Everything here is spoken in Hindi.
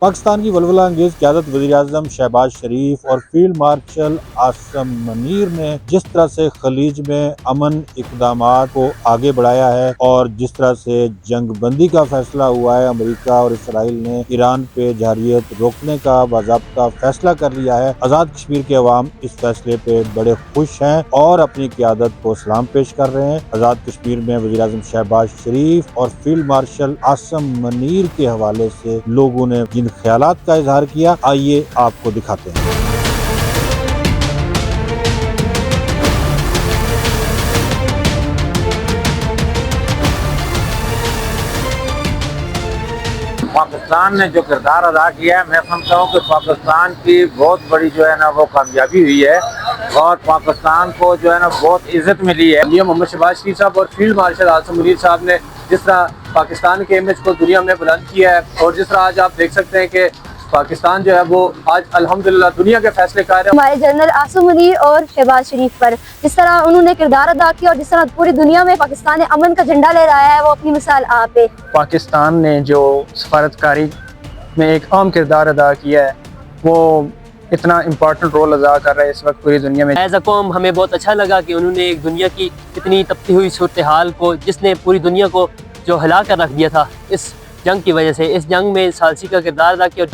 पाकिस्तान की वल्वला अंगेज क़यादत वज़ीर-ए-आज़म शहबाज शरीफ और फील्ड मार्शल आसिम मुनीर ने जिस तरह से खलीज में अमन इक़दामात को आगे बढ़ाया है और जिस तरह से जंग बंदी का फैसला हुआ है, अमेरिका और इसराइल ने ईरान पे जरहियत रोकने का बाज़ाब्ता फैसला कर लिया है। आज़ाद कश्मीर के अवाम इस फैसले पे बड़े खुश हैं और अपनी क़यादत को सलाम पेश कर रहे हैं। आज़ाद कश्मीर में वज़ीर-ए-आज़म शहबाज शरीफ और फील्ड मार्शल आसिम मुनीर के हवाले से लोगों ने जिन ख्यालात का इजहार किया, आइए आपको दिखाते हैं। पाकिस्तान ने जो किरदार अदा किया है, मैं समझता हूँ कि पाकिस्तान की बहुत बड़ी जो है ना वो कामयाबी हुई है और पाकिस्तान को जो है ना बहुत इज्जत मिली है। मोहम्मद शहबाज शरीफ साहब और फील्ड मार्शल आसिम मुनीर साहब ने जिस तरह पाकिस्तान के इमेज को दुनिया में बुलंद किया है और जिस तरह आज आप देख सकते हैं कि पाकिस्तान जो है वो आज अल्हम्दुलिल्लाह दुनिया के फैसले कर रहे हैं। हमारे जनरल आसिम मुनीर और शहबाज शरीफ पर जिस तरह उन्होंने किरदार अदा किया और जिस तरह पूरी दुनिया में पाकिस्तान ने अमन का झंडा लहराया है, वो अपनी मिसाल आप है। पाकिस्तान ने जो सफारतकारी में एक अहम किरदार अदा किया है, वो इतना इम्पोर्टेंट रोल अदा कर रहा है इस वक्त पूरी दुनिया में। एज अ कौम हमें बहुत अच्छा लगा कि उन्होंने एक दुनिया की इतनी तपती हुई सूरत हाल को, जिसने पूरी दुनिया को जो हिला कर रख दिया था इस जंग की वजह से, इस जंग में सालसी का किरदार अदा किया।